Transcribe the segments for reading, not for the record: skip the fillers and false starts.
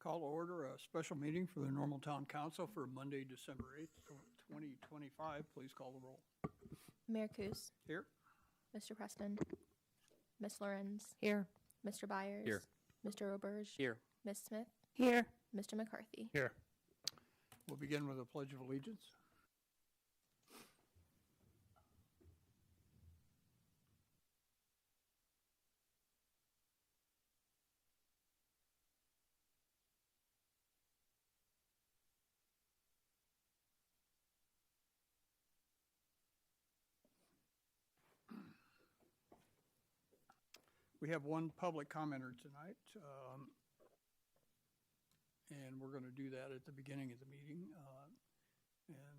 Call to order a special meeting for the Normal Town Council for Monday, December 8th, 2025. Please call the roll. Mayor Coos. Here. Mr. Preston. Ms. Lorenz. Here. Mr. Byers. Here. Mr. Roberge. Here. Ms. Smith. Here. Mr. McCarthy. Here. We'll begin with a pledge of allegiance. We have one public commenter tonight, and we're going to do that at the beginning of the meeting. And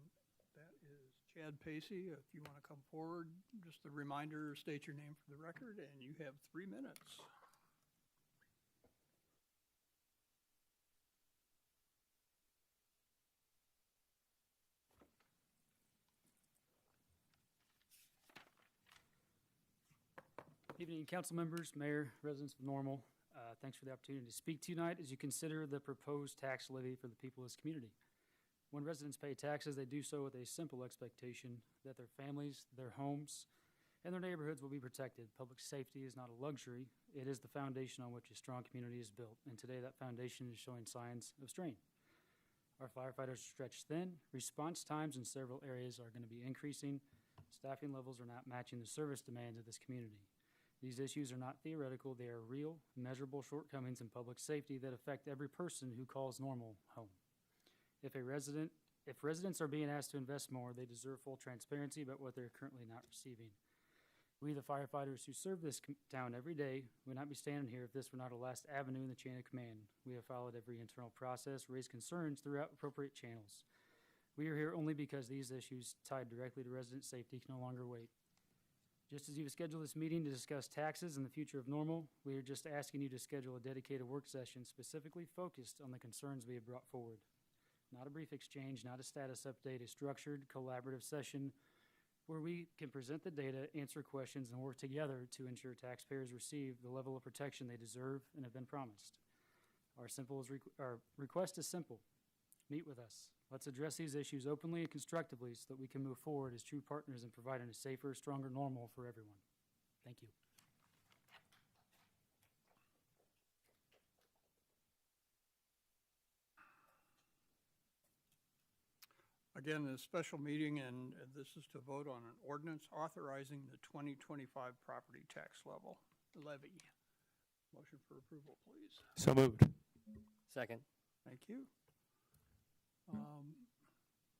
that is Chad Pacey. If you want to come forward, just a reminder, state your name for the record, and you have 3 minutes. Evening, council members, mayor, residents of Normal. Thanks for the opportunity to speak to you tonight as you consider the proposed tax levy for the people of this community. When residents pay taxes, they do so with a simple expectation that their families, their homes, and their neighborhoods will be protected. Public safety is not a luxury. It is the foundation on which a strong community is built, and today that foundation is showing signs of strain. Our firefighters are stretched thin. Response times in several areas are going to be increasing. Staffing levels are not matching the service demands of this community. These issues are not theoretical, they are real, measurable shortcomings in public safety that affect every person who calls Normal home. If residents are being asked to invest more, they deserve full transparency about what they're currently not receiving. We, the firefighters who serve this town every day, would not be standing here if this were not a last avenue in the chain of command. We have followed every internal process, raised concerns throughout appropriate channels. We are here only because these issues tied directly to resident safety can no longer wait. Just as you've scheduled this meeting to discuss taxes and the future of Normal, we are just asking you to schedule a dedicated work session specifically focused on the concerns we have brought forward. Not a brief exchange, not a status update, a structured, collaborative session where we can present the data, answer questions, and work together to ensure taxpayers receive the level of protection they deserve and have been promised. Our request is simple. Meet with us. Let's address these issues openly and constructively so that we can move forward as true partners in providing a safer, stronger Normal for everyone. Thank you. Again, this special meeting, and this is to vote on an ordinance authorizing the 2025 property tax levy. Motion for approval, please. So moved. Second. Thank you.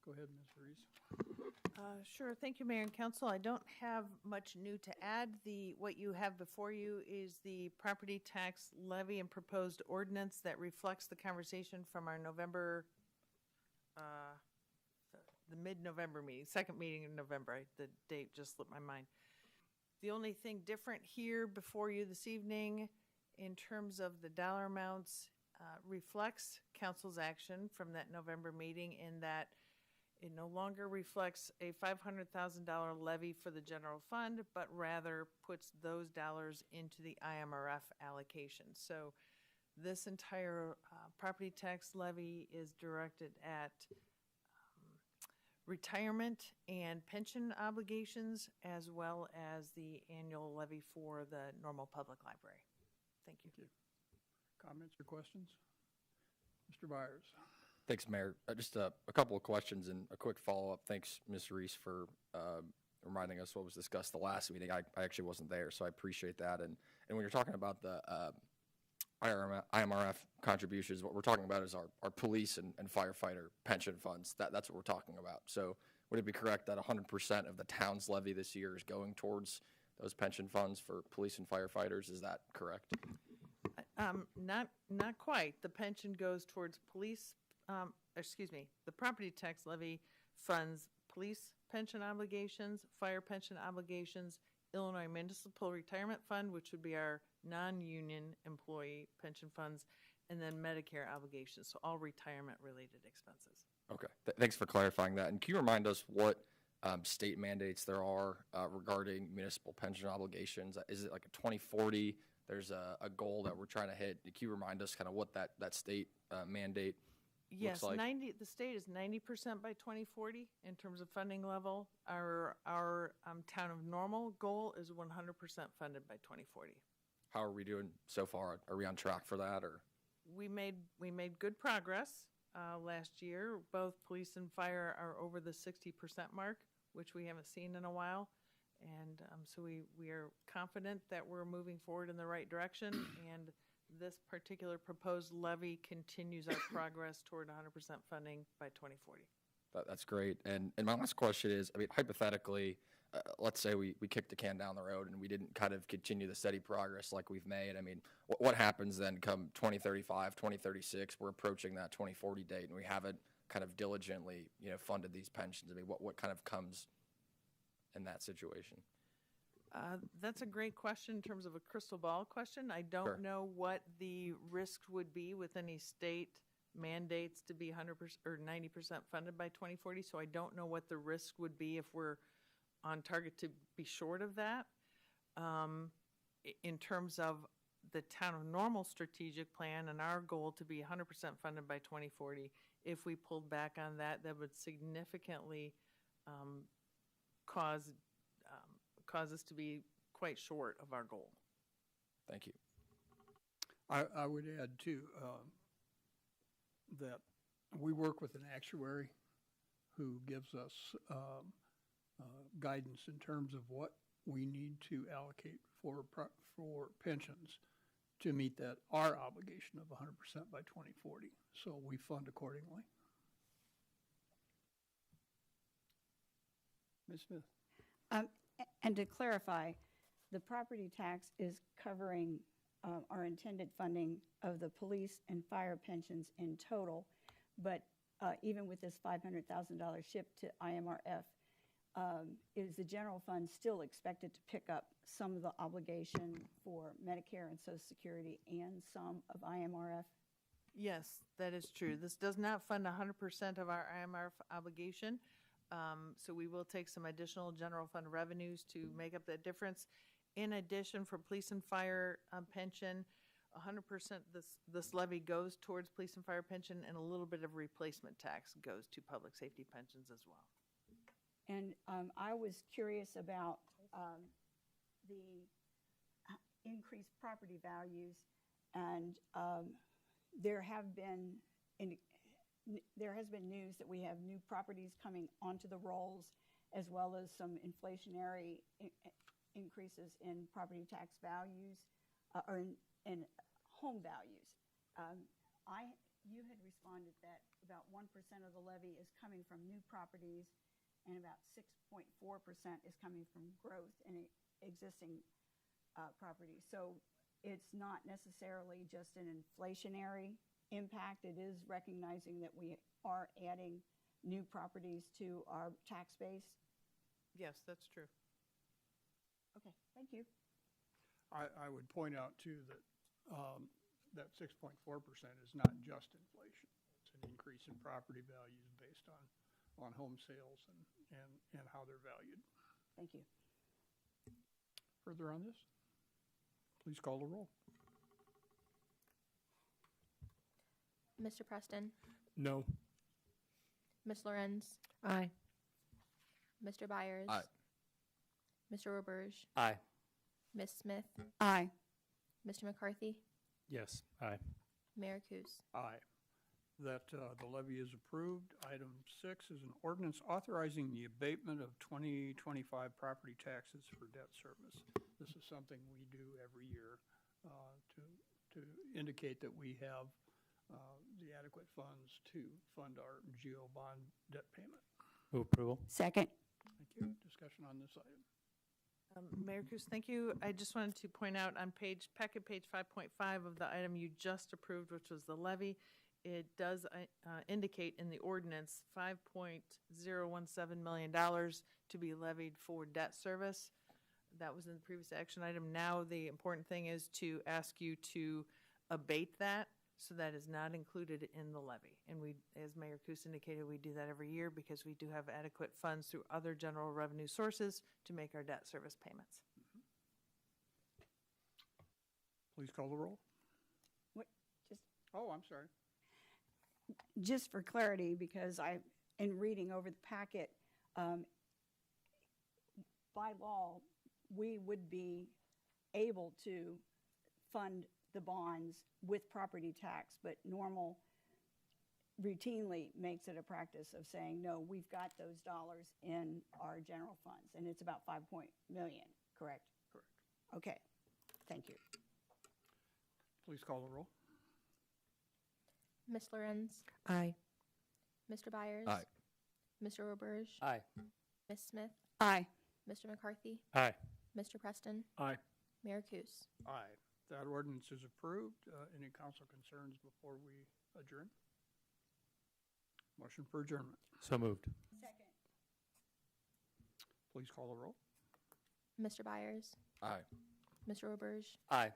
Go ahead, Ms. Reese. Sure. Thank you, Mayor and Council. I don't have much new to add. What you have before you is the property tax levy and proposed ordinance that reflects the conversation from our November, the mid-November meeting, second meeting in November. The date just slipped my mind. The only thing different here before you this evening in terms of the dollar amounts reflects council's action from that November meeting in that it no longer reflects a $500,000 levy for the general fund, but rather puts those dollars into the IMRF allocation. So this entire property tax levy is directed at retirement and pension obligations, as well as the annual levy for the Normal Public Library. Thank you. Thank you. Comments or questions? Mr. Byers. Thanks, Mayor. Just a couple of questions and a quick follow-up. Thanks, Ms. Reese, for reminding us what was discussed the last meeting. I actually wasn't there, so I appreciate that. And when you're talking about the IMRF contributions, what we're talking about is our police and firefighter pension funds. That's what we're talking about. So would it be correct that 100% of the town's levy this year is going towards those pension funds for police and firefighters? Is that correct? Not quite. The pension goes towards police, the property tax levy funds police pension obligations, fire pension obligations, Illinois Municipal Retirement Fund, which would be our non-union employee pension funds, and then Medicare obligations, so all retirement-related expenses. Okay, thanks for clarifying that. And can you remind us what state mandates there are regarding municipal pension obligations? Is it like a 2040 there's a goal that we're trying to hit. Can you remind us kind of what that state mandate Yes, like? the state is 90% by 2040 in terms of funding level. Our town of Normal goal is 100% funded by 2040. How are we doing so far? Are we on track for that, or? We made good progress last year. Both police and fire are over the 60% mark, which we haven't seen in a while. And so we are confident that we're moving forward in the right direction. And this particular proposed levy continues our progress toward 100% funding by 2040. That's great. And my last question is, I mean, hypothetically, let's say we kicked the can down the road and we didn't kind of continue the steady progress like we've made. I mean, what happens then come 2035, 2036? We're approaching that 2040 date and we haven't kind of diligently, funded these pensions. I mean, what kind of comes in that situation? That's a great question in terms of a crystal ball question. I don't Sure. know what the risk would be with any state mandates to be 100% or 90% funded by 2040. So I don't know what the risk would be if we're on target to be short of that. In terms of the town of Normal strategic plan and our goal to be 100% funded by 2040, if we pulled back on that, that would significantly cause us to be quite short of our goal. Thank you. I would add too, that we work with an actuary who gives us guidance in terms of what we need to allocate for pensions to meet our obligation of 100% by 2040. So we fund accordingly. Ms. Smith? And to clarify, the property tax is covering our intended funding of the police and fire pensions in total, but even with this $500,000 shift to IMRF, is the general fund still expected to pick up some of the obligation for Medicare and Social Security and some of IMRF? Yes, that is true. This does not fund 100% of our IMRF obligation. So we will take some additional general fund revenues to make up that difference. In addition, for police and fire pension, 100% this levy goes towards police and fire pension, and a little bit of replacement tax goes to public safety pensions as well. And I was curious about the increased property values, and there has been news that we have new properties coming onto the rolls, as well as some inflationary increases in property tax values or in home values. You had responded that about 1% of the levy is coming from new properties, and about 6.4% is coming from growth in existing properties. So it's not necessarily just an inflationary impact. It is recognizing that we are adding new properties to our tax base. Yes, that's true. Okay, thank you. I would point out too that that 6.4% is not just inflation. It's an increase in property values based on home sales and how they're valued. Thank you. Further on this? Please call the roll. Mr. Preston, No. Ms. Lorenz, Aye. Mr. Byers. Aye. Mr. Roberge, Aye. Ms. Smith, Aye. Mr. McCarthy, Yes. Aye. Mayor Kus. Aye. That the levy is approved. Item 6 is an ordinance authorizing the abatement of 2025 property taxes for debt service. This is something we do every year to indicate that we have the adequate funds to fund our GO bond debt payment. Move approval. Second. Thank you. Discussion on this item. Mayor Kus, thank you. I just wanted to point out on packet page 5.5 of the item you just approved, which was the levy, it does indicate in the ordinance $5.017 million to be levied for debt service. That was in the previous action item. Now the important thing is to ask you to abate that, so that is not included in the levy. And we, as Mayor Kus indicated, we do that every year because we do have adequate funds through other general revenue sources to make our debt service payments. Please call the roll. What, just, Oh, I'm sorry. just for clarity, because in reading over the packet, by law, we would be able to fund the bonds with property tax, but normal routinely makes it a practice of saying, no, we've got those dollars in our general funds, and it's about 5 million, correct? Correct. Okay, thank you. Please call the roll. Ms. Lorenz, Aye. Mr. Byers. Aye. Mr. Roberge. Aye. Ms. Smith, Aye. Mr. McCarthy, Aye. Mr. Preston, Aye. Mayor Kus. Aye. That ordinance is approved. Any council concerns before we adjourn? Motion for adjournment. So moved. Second. Please call the roll. Mr. Byers, Aye. Mr. Roberge, Aye.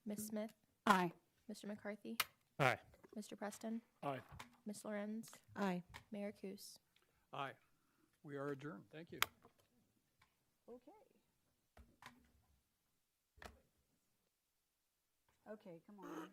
Ms. Smith, Aye. Mr. McCarthy, Aye. Mr. Preston, Aye. Ms. Lorenz, Aye. Mayor Kus. Aye. We are adjourned. Thank you. Okay. Okay, come on.